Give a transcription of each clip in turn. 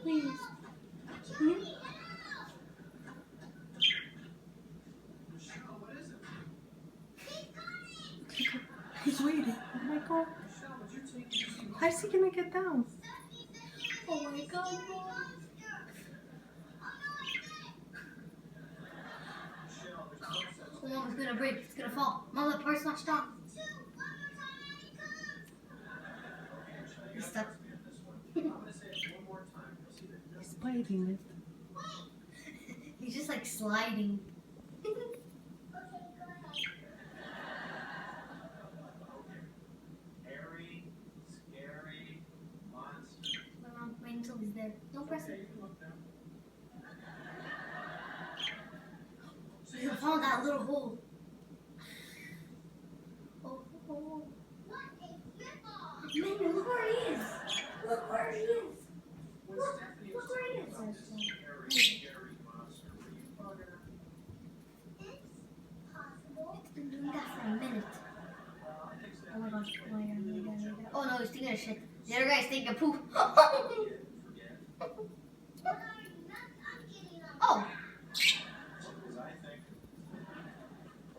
please. Hmm? He's waiting. Oh my god. How's he gonna get down? Oh my god. Oh, it's gonna break. It's gonna fall. Mom, the part's not strong. He's stuck. He's biting it. He's just like sliding. Wait until he's there. Don't press it. He'll fall in that little hole. Oh. Man, look where he is. Look where he is. Look where he is. It's been doing that for a minute. Oh my gosh. Oh my god. Oh no, he's taking a shit. The other guy's taking a poop. Oh.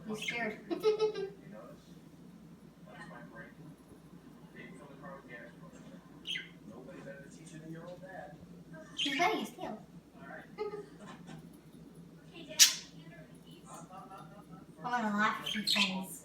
He's scared. He's biting his tail. I'm gonna laugh if he falls.